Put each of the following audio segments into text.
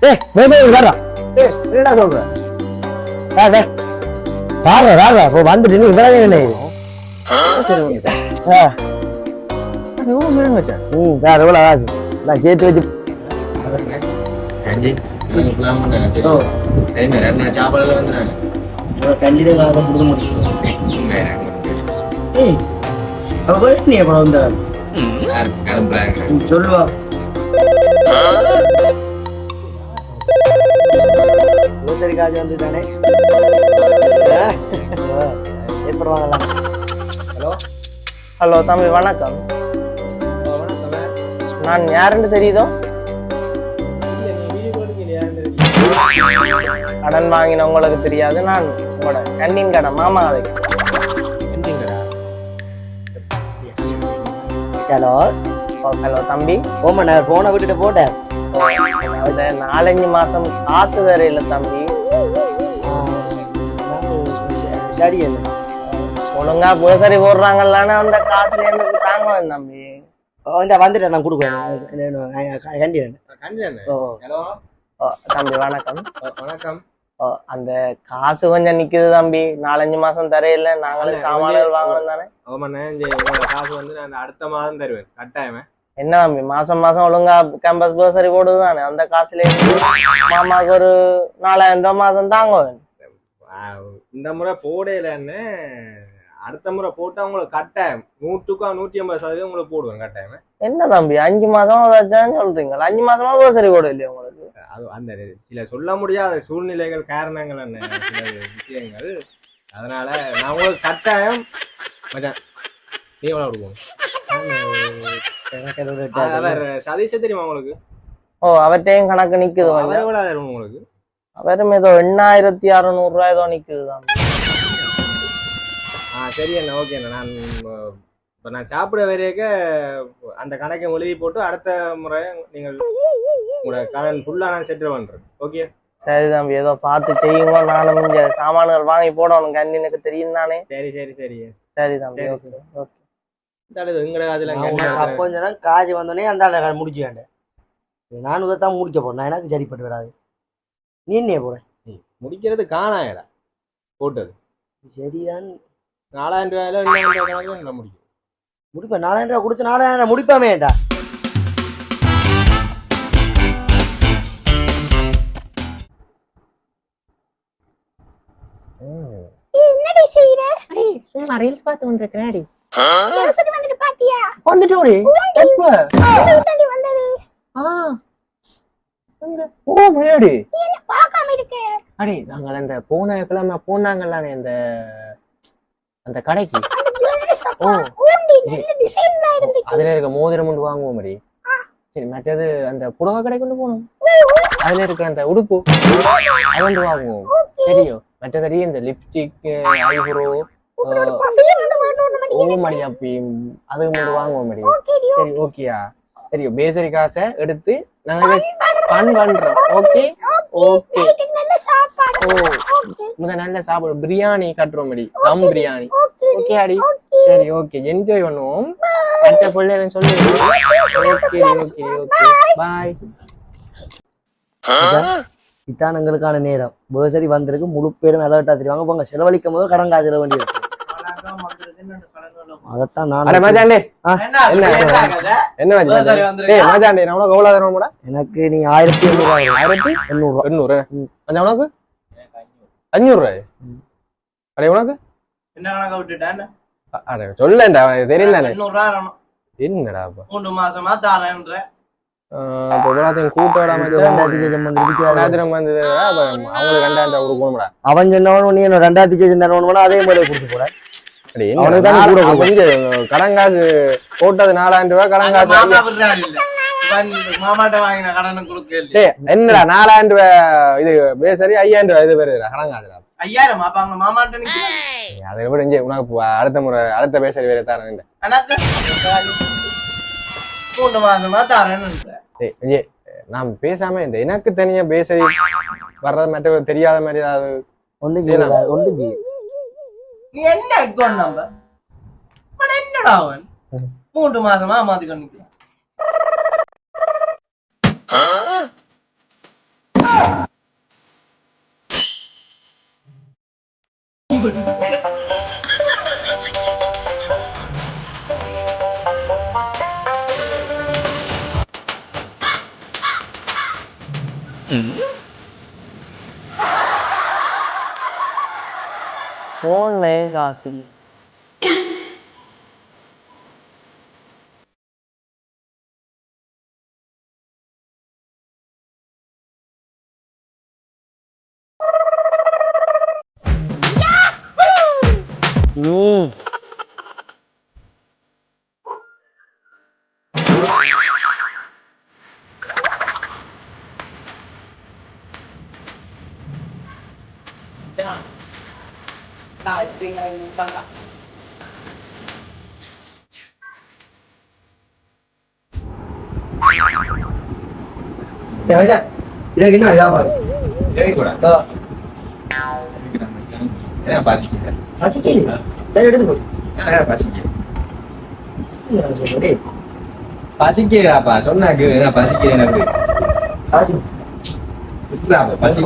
என்னடா சொல்ற? ராக இப்போ வந்துட்டு நீ இவ்வளவு என்ன எவ்வளவு ஆசை நான் சேர்த்து வச்சு சொல்லுவா காஜி வந்து தானே ஏற்படுவாங்களா? ஹலோ ஹலோ தம்பி வணக்கம். நான் யாருன்னு தெரியுதோ? கடன் வாங்கின உங்களுக்கு தெரியாது. நான் உங்களோட கண்டின் கடை மாமா அதை. ஹலோ ஹலோ தம்பி. ஓமா நான் போனை விட்டுட்டு போட்டேன். 4-5 மாசம் காசு வேற இல்ல தம்பி. சரி ஒழுங்கா புலசரி போடுறாங்கல்லான்னு அந்த காசுல இருந்து தாங்க தம்பி. வந்துட்டேன் நான் கொடுக்குறேன். தம்பி வணக்கம். வணக்கம். அந்த காசு கொஞ்சம் நிக்குது தம்பி. 4-5 மாசம் தரையில நாங்களே சாமான்கள் வாங்கணும் தானே. காசு வந்து நான் அடுத்த மாதம் தருவேன் கட்டாயமே. என்ன தம்பி மாசம் மாசம் ஒழுங்கா கேம்பஸ் பர்சரி போடுதானே? அந்த காசுல மாமாவுக்கு ஒரு 4000 ரூபாய் மாசம் தாங்க. இந்த முறை போடையிலன்னு அடுத்த முறை போட்டா உங்களுக்கு கட்டாயம் 100-150% உங்களுக்கு போடுவேன் கட்டாயமே. என்ன தம்பி 5 மாசமா சொல்றீங்க? 5 மாசமா பர்சரி போட இல்லையா உங்களுக்கு? அது அந்த சில சொல்ல முடியாத சூழ்நிலைகள் காரணங்கள் என்ன சில விஷயங்கள். அதனால நான் உங்களுக்கு கட்டாயம் நீ எவ்வளவு கொடுக்கணும்? சதீஷ தெரியுமா உங்களுக்கு? அவர்கிட்டையும் கணக்கு நிக்குது. உங்களுக்கு அவரும் ஏதோ 8600 ரூபாய் ஏதோ நிக்குதுதான். சரி அண்ணா ஓகே அண்ணா. நான் சாப்பிட வரையக்க அந்த கணக்கை எழுதி போட்டு அடுத்த முறை நீங்கள் உங்களோட கடன் ஃபுல்லா நான் செட்டில் பண்றேன். ஓகே சரி தம்பி ஏதோ பார்த்து செய்யுங்க. நானும் இங்க சாமான்கள் வாங்கி போடணும். கண்ணினுக்கு தெரியும் தானே. சரி சரி சரி சரி தம்பி ஓகே. கொஞ்ச நேரம் காஜி வந்தோடனே அந்த முடிச்சு வேண்டேன். நான் இதைத்தான் முடிக்க போறேன். எனக்கு சரிப்பட்டு வராது. நீ என்ன போற முடிக்கிறது காணாயடா போட்டது. சரிதான் 4000 ரூபாயில முடிக்கும். முடிப்பேன். 4000 ரூபாய் கொடுத்து 4000 ரூபாய் முடிப்பாமேடா. என்னடி செய்யற? அடி சும்மா ரீல்ஸ் பார்த்து கொண்டிருக்கேன். அடி பேசுறது வந்துட்டு பாத்தியா? வந்துட்டோடி. எப்ப வந்துட்டடி வந்தது? ஓ மயடி என்ன பார்க்காம இருக்க? அடி நாங்கள் அந்த போன கிழமை போனாங்கல்லானே அந்த அந்த கடைக்கு. அதுல இருக்க மோதிரம் கொண்டு வாங்குவோம் மாதிரி. சரி மற்றது அந்த புடவை கடை கொண்டு போனோம். அதுல இருக்கிற அந்த உடுப்பு அது கொண்டு வாங்குவோம். சரியோ மற்றபடி இந்த லிப்ஸ்டிக் ஐப்ரோ மணி அப்படி அது கொண்டு வாங்குவோம் மாதிரி. சரி ஓகேயா? சரியோ பேசரி காசை எடுத்து நாங்க ஃபன் பண்றோம். Okay okay. நல்ல சாப்பாடு பிரியாணி கட்டுறோம் மாதிரி. தம் பிரியாணி. ஓகே அடி சரி ஓகே என்ஜாய் பண்ணுவோம். மற்ற பிள்ளைங்க சொல்லி ஓகே ஓகே ஓகே பாய். இதான் எங்களுக்கான நேரம். பேசரி வந்திருக்கு. முழு பேரும் அலர்ட்டா தெரிவாங்க. போங்க செலவழிக்கும் போது கடன் காய்ச்சல வேண்டியிருக்கு. அதத்தான் நான் எனக்கு நீ 1800 உனக்கு 500 ரூபாய். அடே உனக்கு என்ன கணக்க விட்டுட்டேன்? அட சொல்லண்டா தெரியல. 200 ரூபாய் என்னடா 3 மாசமா தாரேன்ற கூட்டோட அவன் சொன்னவன் நீ 2000 அதே மாதிரி கொடுத்து போற. கடங்காசு போட்டது 4000 ரூபாய். கடங்காசு மாமாட்ட வாங்கின கடனும் கொடுக்க என்னடா 4000 ரூபாய் இது பேசரி 5000 ரூபாய் இது பேரு கடங்காசுடா. 5000 அப்ப அவங்க மாமாட்ட அதை விட இங்கே உனக்கு அடுத்த முறை அடுத்த பேசரி வேற தரேன். நான் பேசாம இந்த எனக்கு தனியா பேசரி வர்றது மற்ற தெரியாத மாதிரி ஏதாவது ஒன்று என்ன அக்கௌண்ட் நம்பர் என்னடா அவன் 3 மாசமா மாத்தி கொண்டு போன்ல காசு இதுக்கு என்ன வியாபாரம் பசிக்கல எடுத்து போய் பசிக்கிறாப்பா சொன்னாக்கு பசிக்கிறேன்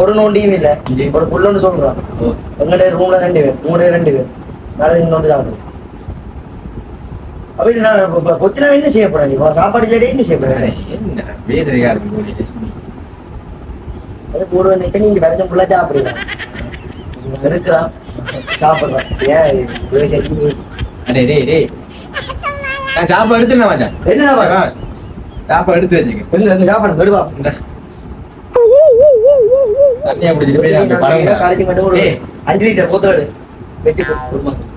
ஒரு நோண்டியும் இல்ல ஒரு புள்ளன்னு சொல்றான் எங்களுடைய ரூம்ல 2 பேர் உங்களுடைய 2 பேர் நாளைக்கு இன்னொன்று சாப்பிடுவோம் அப்படி நான் பொத்தினா என்ன செய்ய போறேன் நீ சாப்பாடு இல்லையே என்ன செய்ய போறேன் அது கூட நிக்க நீங்க வருஷம் ஃபுல்லா சாப்பிடுங்க இருக்கலாம் சாப்பிடுறேன் நான் சாப்பாடு எடுத்துனா மாட்டேன் என்ன சாப்பாடு எடுத்து வச்சுக்க சாப்பாடு எடுவா தண்ணியா குடிச்சிட்டு காலேஜ் மட்டும் ஒரு 5 லிட்டர் போத்தோடு வெட்டி ஒரு மாசம்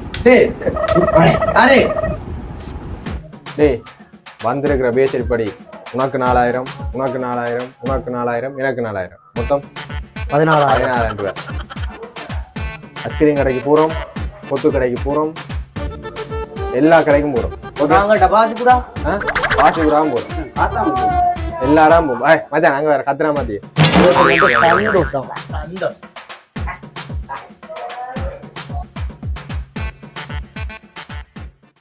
டேய் வந்திருக்கிற பேசிட் படி உனக்கு 4000 உனக்கு 4000 உனக்கு 4000 எனக்கு 4000 மொத்தம் 14000 ரூபாய் ஐஸ்கிரீம் கடைக்கு போறோம் கொத்து கடைக்கு போறோம் எல்லா கடைக்கும் போறோம் பாசிபுராவும் போறோம் எல்லா இடம் போறோம் மச்சான் நாங்க வேற கத்துறா மாத்தி சந்தோஷம்